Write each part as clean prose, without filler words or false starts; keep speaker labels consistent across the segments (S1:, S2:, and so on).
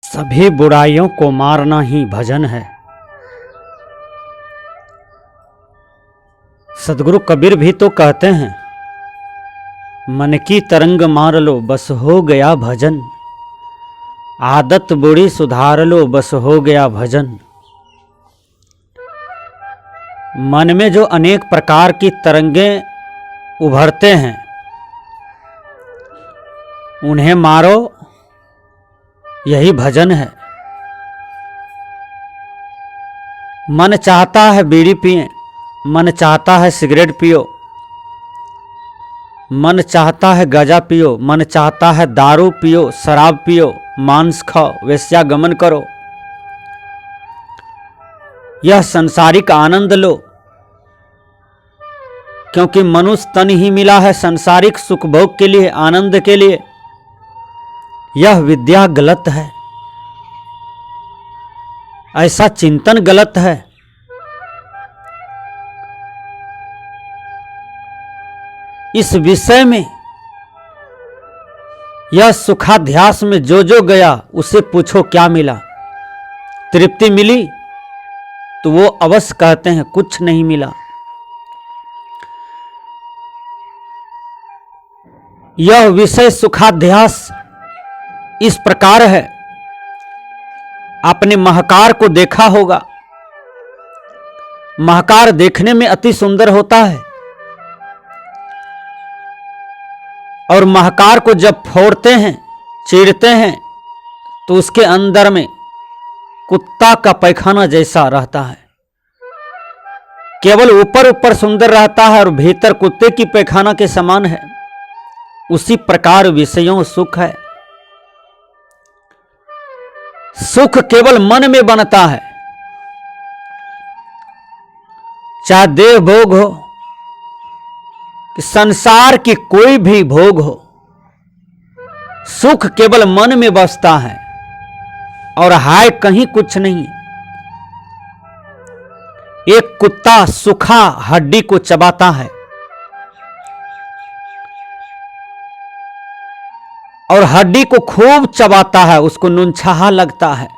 S1: सभी बुराइयों को मारना ही भजन है। सदगुरु कबीर भी तो कहते हैं, मन की तरंग मार लो बस हो गया भजन, आदत बुरी सुधार लो बस हो गया भजन। मन में जो अनेक प्रकार की तरंगें उभरते हैं, उन्हें मारो, यही भजन है। मन चाहता है बीड़ी पिए, मन चाहता है सिगरेट पियो, मन चाहता है गजा पियो, मन चाहता है दारू पियो, शराब पियो, मांस खाओ, वेश्यागमन करो, यह संसारिक आनंद लो। क्योंकि मनुष्य तन ही मिला है संसारिक सुख भोग के लिए, आनंद के लिए। यह विद्या गलत है, ऐसा चिंतन गलत है। इस विषय में यह सुखाध्यास में जो जो गया उसे पूछो क्या मिला, तृप्ति मिली? तो वो अवश्य कहते हैं कुछ नहीं मिला। यह विषय सुखाध्यास इस प्रकार है, आपने महाकार को देखा होगा। महाकार देखने में अति सुंदर होता है, और महाकार को जब फोड़ते हैं, चीरते हैं, तो उसके अंदर में कुत्ता का पैखाना जैसा रहता है। केवल ऊपर ऊपर सुंदर रहता है और भीतर कुत्ते की पैखाना के समान है। उसी प्रकार विषयों सुख है। सुख केवल मन में बनता है, चाहे देह भोग हो कि संसार की कोई भी भोग हो, सुख केवल मन में बसता है और हाय कहीं कुछ नहीं। एक कुत्ता सूखा हड्डी को चबाता है और हड्डी को खूब चबाता है, उसको नूनछाहा लगता है।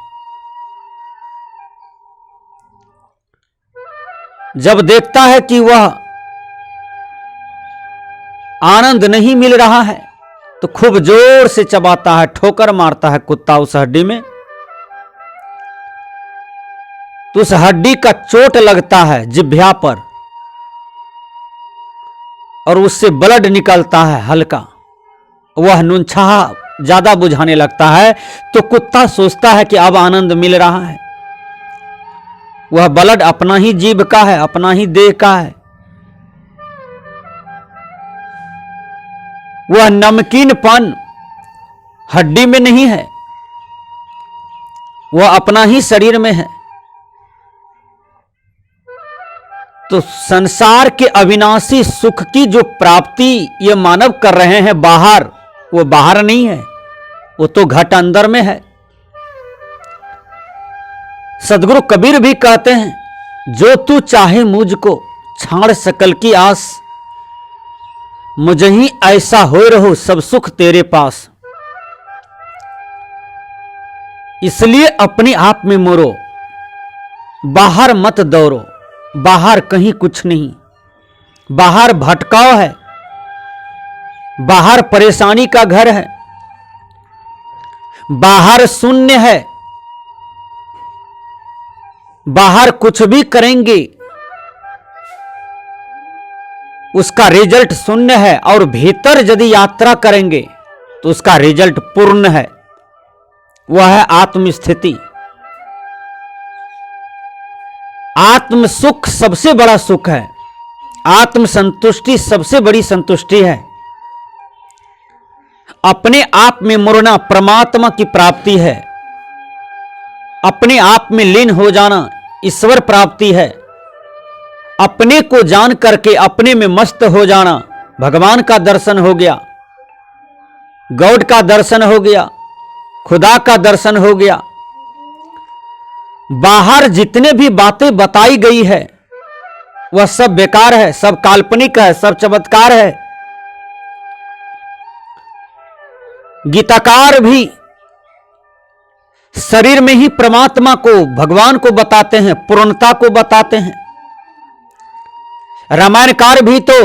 S1: जब देखता है कि वह आनंद नहीं मिल रहा है, तो खूब जोर से चबाता है, ठोकर मारता है कुत्ता उस हड्डी में, तो उस हड्डी का चोट लगता है जिह्वा पर और उससे ब्लड निकलता है हल्का। वह नूनछाहा ज्यादा बुझाने लगता है, तो कुत्ता सोचता है कि अब आनंद मिल रहा है। वह ब्लड अपना ही जीभ का है, अपना ही देह का है। वह नमकीनपन हड्डी में नहीं है, वह अपना ही शरीर में है। तो संसार के अविनाशी सुख की जो प्राप्ति ये मानव कर रहे हैं बाहर, वो बाहर नहीं है, वो तो घट अंदर में है। सदगुरु कबीर भी कहते हैं, जो तू चाहे मुझको छाड़ सकल की आस, मुझे ही ऐसा हो रहो सब सुख तेरे पास। इसलिए अपने आप में मोरो, बाहर मत दौड़ो, बाहर कहीं कुछ नहीं। बाहर भटकाव है, बाहर परेशानी का घर है, बाहर शून्य है। बाहर कुछ भी करेंगे उसका रिजल्ट शून्य है, और भीतर यदि यात्रा करेंगे तो उसका रिजल्ट पूर्ण है। वह है आत्मस्थिति। आत्म सुख सबसे बड़ा सुख है, आत्म संतुष्टि सबसे बड़ी संतुष्टि है। अपने आप में मुड़ना परमात्मा की प्राप्ति है, अपने आप में लीन हो जाना ईश्वर प्राप्ति है। अपने को जान करके अपने में मस्त हो जाना भगवान का दर्शन हो गया, गॉड का दर्शन हो गया, खुदा का दर्शन हो गया। बाहर जितने भी बातें बताई गई है वह सब बेकार है, सब काल्पनिक है, सब चमत्कार है। गीताकार भी शरीर में ही परमात्मा को, भगवान को बताते हैं, पूर्णता को बताते हैं। रामायणकार भी तो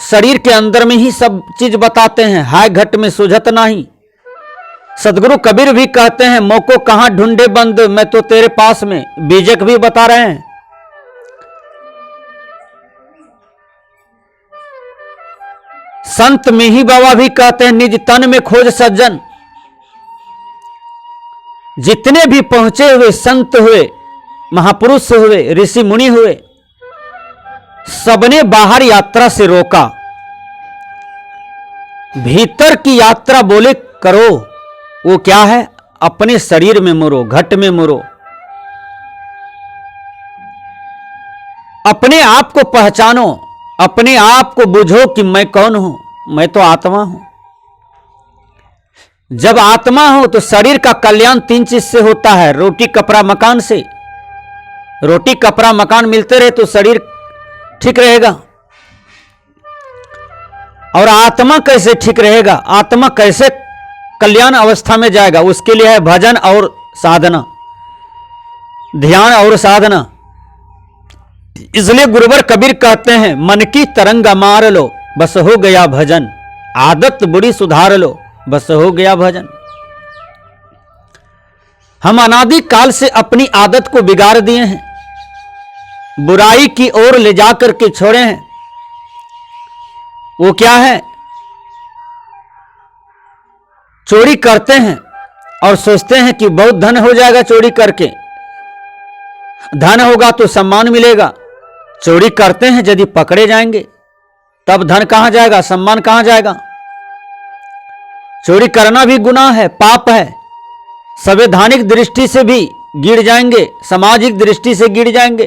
S1: शरीर के अंदर में ही सब चीज बताते हैं, हाय घट में सुझत नहीं। सदगुरु कबीर भी कहते हैं, मोको कहां ढूंढे बंद, मैं तो तेरे पास में। बीजक भी बता रहे हैं। संत में ही बाबा भी कहते हैं, निज तन में खोज सज्जन। जितने भी पहुंचे हुए संत हुए, महापुरुष हुए, ऋषि मुनि हुए, सबने बाहर यात्रा से रोका, भीतर की यात्रा बोले करो। वो क्या है? अपने शरीर में मुरो, घट में मुरो, अपने आप को पहचानो, अपने आप को बुझो कि मैं कौन हूं। मैं तो आत्मा हूं। जब आत्मा हो तो शरीर का कल्याण 3 चीज से होता है, रोटी कपड़ा मकान से। रोटी कपड़ा मकान मिलते रहे तो शरीर ठीक रहेगा। और आत्मा कैसे ठीक रहेगा? आत्मा कैसे कल्याण अवस्था में जाएगा? उसके लिए है भजन और साधना, ध्यान और साधना। इसलिए गुरुवर कबीर कहते हैं, मन की तरंग मार लो, बस हो गया भजन। आदत बुरी सुधार लो, बस हो गया भजन। हम अनादि काल से अपनी आदत को बिगाड़ दिए हैं, बुराई की ओर ले जाकर के छोड़े हैं। वो क्या है? चोरी करते हैं और सोचते हैं कि बहुत धन हो जाएगा चोरी करके, धन होगा तो सम्मान मिलेगा। चोरी करते हैं, यदि पकड़े जाएंगे तब धन कहां जाएगा, सम्मान कहां जाएगा? चोरी करना भी गुनाह है, पाप है। संवैधानिक दृष्टि से भी गिर जाएंगे, सामाजिक दृष्टि से गिर जाएंगे,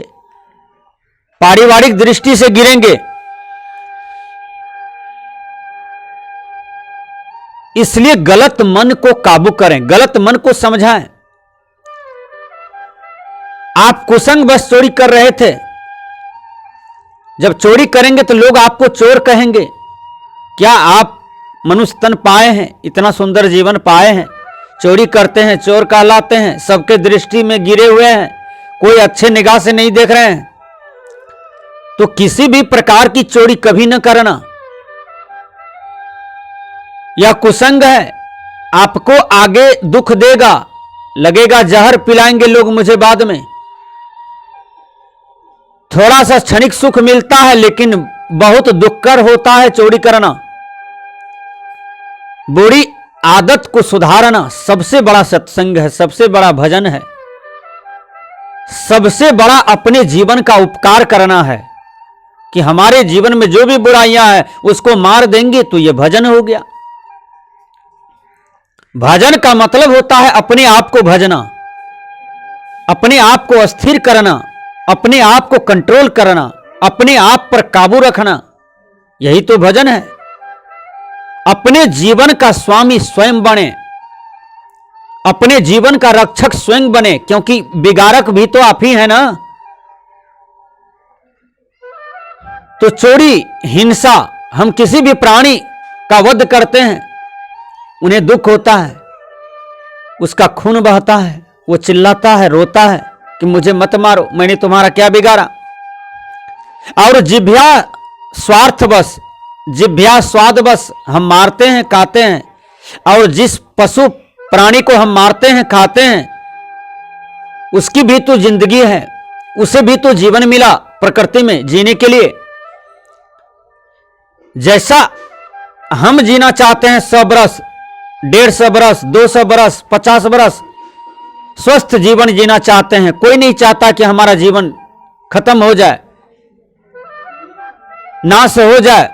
S1: पारिवारिक दृष्टि से गिरेंगे। इसलिए गलत मन को काबू करें, गलत मन को समझाएं। आप कुसंग बस चोरी कर रहे थे, जब चोरी करेंगे तो लोग आपको चोर कहेंगे। क्या आप मनुष्य तन पाए हैं, इतना सुंदर जीवन पाए हैं, चोरी करते हैं, चोर कहलाते हैं, सबके दृष्टि में गिरे हुए हैं, कोई अच्छे निगाह से नहीं देख रहे हैं। तो किसी भी प्रकार की चोरी कभी न करना। यह कुसंग है, आपको आगे दुख देगा, लगेगा जहर पिलाएंगे लोग मुझे बाद में। थोड़ा सा क्षणिक सुख मिलता है, लेकिन बहुत दुखकर होता है चोरी करना। बुरी आदत को सुधारना सबसे बड़ा सत्संग है, सबसे बड़ा भजन है, सबसे बड़ा अपने जीवन का उपकार करना है। कि हमारे जीवन में जो भी बुराइयां हैं उसको मार देंगे तो यह भजन हो गया। भजन का मतलब होता है अपने आप को भजना, अपने आप को अस्थिर करना, अपने आप को कंट्रोल करना, अपने आप पर काबू रखना। यही तो भजन है। अपने जीवन का स्वामी स्वयं बने, अपने जीवन का रक्षक स्वयं बने, क्योंकि बिगाड़क भी तो आप ही है ना। तो चोरी, हिंसा, हम किसी भी प्राणी का वध करते हैं, उन्हें दुख होता है, उसका खून बहता है, वो चिल्लाता है, रोता है कि मुझे मत मारो, मैंने तुम्हारा क्या बिगाड़ा। और जिभ्या स्वार्थ बस, जिभ्या स्वाद बस हम मारते हैं, खाते हैं। और जिस पशु प्राणी को हम मारते हैं, खाते हैं, उसकी भी तो जिंदगी है, उसे भी तो जीवन मिला प्रकृति में जीने के लिए। जैसा हम जीना चाहते हैं 100 बरस, 150 बरस, 200 बरस, 50 बरस स्वस्थ जीवन जीना चाहते हैं। कोई नहीं चाहता कि हमारा जीवन खत्म हो जाए, नाश हो जाए।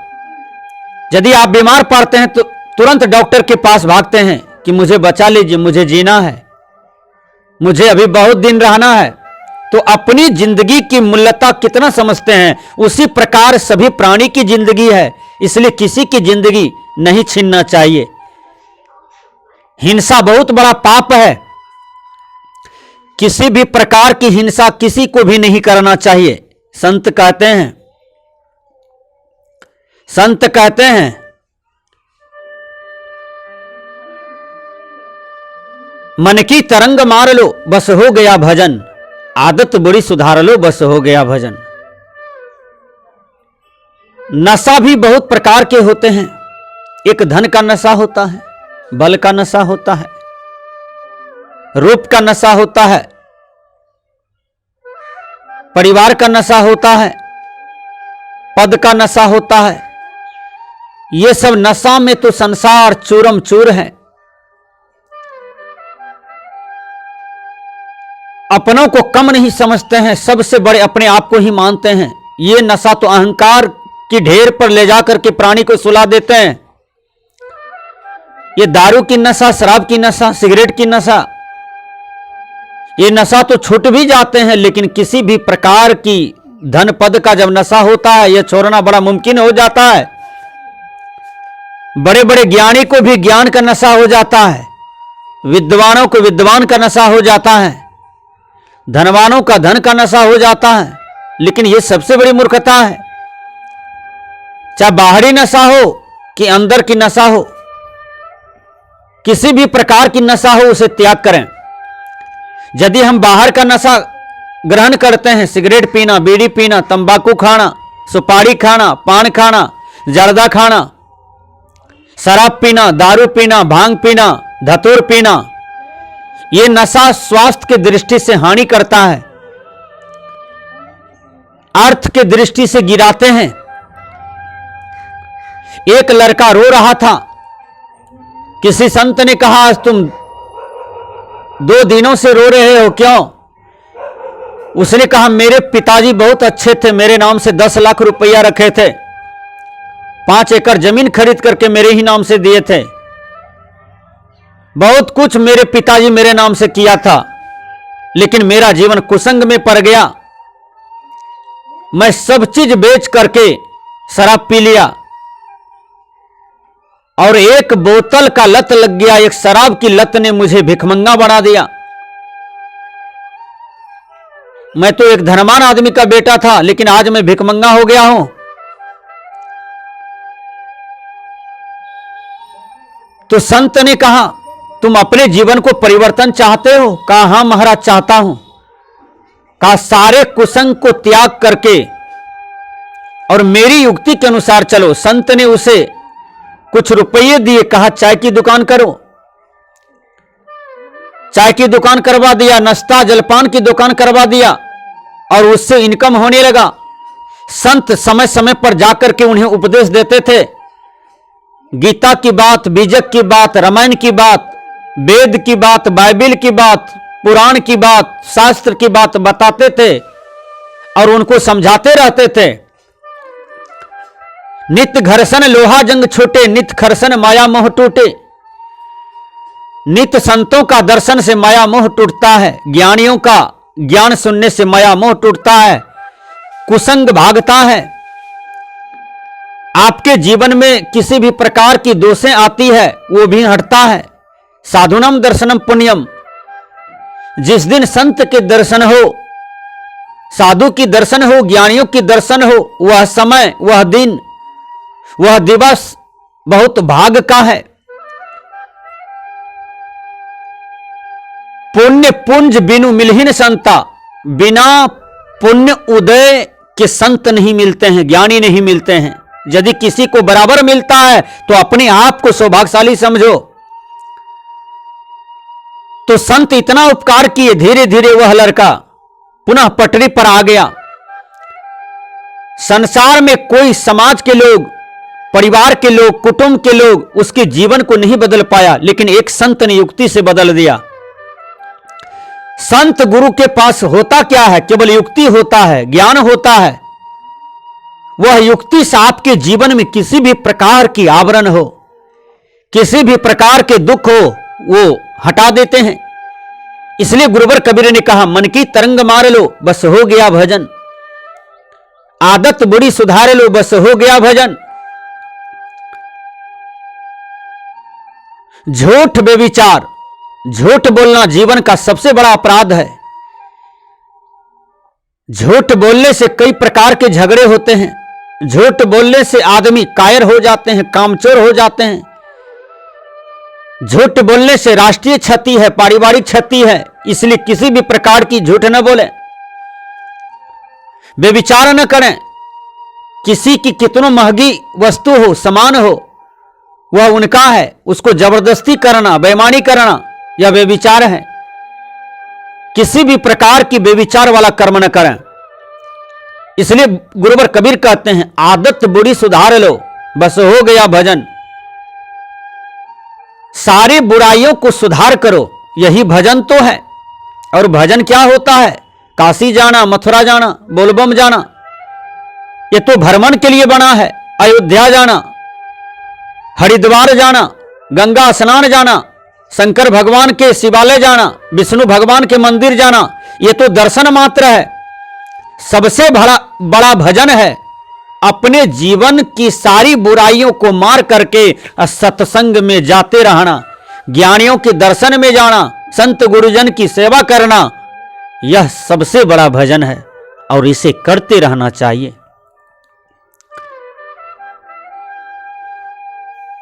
S1: यदि आप बीमार पड़ते हैं तो तुरंत डॉक्टर के पास भागते हैं कि मुझे बचा लीजिए, मुझे जीना है, मुझे अभी बहुत दिन रहना है। तो अपनी जिंदगी की मूल्यता कितना समझते हैं, उसी प्रकार सभी प्राणी की जिंदगी है। इसलिए किसी की जिंदगी नहीं छीनना चाहिए। हिंसा बहुत बड़ा पाप है, किसी भी प्रकार की हिंसा किसी को भी नहीं करना चाहिए। संत कहते हैं, संत कहते हैं मन की तरंग मार लो बस हो गया भजन, आदत बुरी सुधार लो बस हो गया भजन। नशा भी बहुत प्रकार के होते हैं। एक धन का नशा होता है, बल का नशा होता है, रूप का नशा होता है, परिवार का नशा होता है, पद का नशा होता है। ये सब नशा में तो संसार चूरम चूर है। अपनों को कम नहीं समझते हैं, सबसे बड़े अपने आप को ही मानते हैं। ये नशा तो अहंकार की ढेर पर ले जाकर के प्राणी को सुला देते हैं। ये दारू की नशा, शराब की नशा, सिगरेट की नशा, ये नशा तो छूट भी जाते हैं, लेकिन किसी भी प्रकार की धन पद का जब नशा होता है, यह छोड़ना बड़ा मुमकिन हो जाता है। बड़े बड़े ज्ञानी को भी ज्ञान का नशा हो जाता है, विद्वानों को विद्वान का नशा हो जाता है, धनवानों का धन का नशा हो जाता है। लेकिन यह सबसे बड़ी मूर्खता है। चाहे बाहरी नशा हो कि अंदर की नशा हो, किसी भी प्रकार की नशा हो उसे त्याग करें। यदि हम बाहर का नशा ग्रहण करते हैं, सिगरेट पीना, बीड़ी पीना, तंबाकू खाना, सुपारी खाना, पान खाना, जर्दा खाना, शराब पीना, दारू पीना, भांग पीना, धतूर पीना, यह नशा स्वास्थ्य की दृष्टि से हानि करता है, अर्थ की दृष्टि से गिराते हैं। एक लड़का रो रहा था, किसी संत ने कहा आज तुम 2 दिनों से रो रहे हो, क्यों? उसने कहा मेरे पिताजी बहुत अच्छे थे, मेरे नाम से 10 लाख रुपया रखे थे, 5 एकड़ जमीन खरीद करके मेरे ही नाम से दिए थे, बहुत कुछ मेरे पिताजी मेरे नाम से किया था, लेकिन मेरा जीवन कुसंग में पड़ गया। मैं सब चीज बेच करके शराब पी लिया और एक बोतल का लत लग गया, एक शराब की लत ने मुझे भिखमंगा बना दिया। मैं तो एक धनवान आदमी का बेटा था, लेकिन आज मैं भिखमंगा हो गया हूं। तो संत ने कहा तुम अपने जीवन को परिवर्तन चाहते हो? कहा हां महाराज चाहता हूं। कहा सारे कुसंग को त्याग करके और मेरी युक्ति के अनुसार चलो। संत ने उसे कुछ रुपये दिए, कहा चाय की दुकान करो। चाय की दुकान करवा दिया, नाश्ता जलपान की दुकान करवा दिया और उससे इनकम होने लगा। संत समय समय पर जाकर के उन्हें उपदेश देते थे, गीता की बात, बीजक की बात, रामायण की बात, वेद की बात, बाइबिल की बात, पुराण की बात, शास्त्र की बात बताते थे और उनको समझाते रहते थे। नित घर्षण लोहा जंग छूटे, नित खर्षण माया मोह टूटे। नित संतों का दर्शन से माया मोह टूटता है, ज्ञानियों का ज्ञान सुनने से माया मोह टूटता है, कुसंग भागता है। आपके जीवन में किसी भी प्रकार की दोषें आती है वो भी हटता है। साधुनम दर्शनम पुण्यम। जिस दिन संत के दर्शन हो, साधु की दर्शन हो, ज्ञानियों की दर्शन हो, वह समय, वह दिन, वह दिवस बहुत भाग का है। पुण्य पुंज बिनु मिलहिन संता। बिना पुण्य उदय के संत नहीं मिलते हैं, ज्ञानी नहीं मिलते हैं। यदि किसी को बराबर मिलता है तो अपने आप को सौभाग्यशाली समझो। तो संत इतना उपकार किए, धीरे धीरे वह लड़का पुनः पटरी पर आ गया। संसार में कोई समाज के लोग, परिवार के लोग, कुटुंब के लोग उसके जीवन को नहीं बदल पाया, लेकिन एक संत ने युक्ति से बदल दिया। संत गुरु के पास होता क्या है? केवल युक्ति होता है, ज्ञान होता है। वह युक्ति से आपके जीवन में किसी भी प्रकार की आवरण हो, किसी भी प्रकार के दुख हो, वो हटा देते हैं। इसलिए गुरुवर कबीर ने कहा मन की तरंग मार लो बस हो गया भजन, आदत बुरी सुधार लो बस हो गया भजन। झूठ बेविचार, झूठ बोलना जीवन का सबसे बड़ा अपराध है। झूठ बोलने से कई प्रकार के झगड़े होते हैं। झूठ बोलने से आदमी कायर हो जाते हैं, कामचोर हो जाते हैं। झूठ बोलने से राष्ट्रीय क्षति है, पारिवारिक क्षति है, इसलिए किसी भी प्रकार की झूठ न बोले। व्यभिचार न करें। किसी की कितनों महंगी वस्तु हो, सामान हो, वह उनका है, उसको जबरदस्ती करना, बेईमानी करना यह व्यभिचार है। किसी भी प्रकार की व्यभिचार वाला कर्म न करें। इसलिए गुरुवर कबीर कहते हैं, आदत बुरी सुधार लो, बस हो गया भजन। सारी बुराइयों को सुधार करो, यही भजन तो है। और भजन क्या होता है? काशी जाना, मथुरा जाना, बोलबम जाना, ये तो भ्रमण के लिए बना है। अयोध्या जाना, हरिद्वार जाना, गंगा स्नान जाना, शंकर भगवान के शिवालय जाना, विष्णु भगवान के मंदिर जाना, ये तो दर्शन मात्र है। सबसे बड़ा भजन है अपने जीवन की सारी बुराइयों को मार करके सत्संग में जाते रहना, ज्ञानियों के दर्शन में जाना, संत गुरुजन की सेवा करना, यह सबसे बड़ा भजन है और इसे करते रहना चाहिए।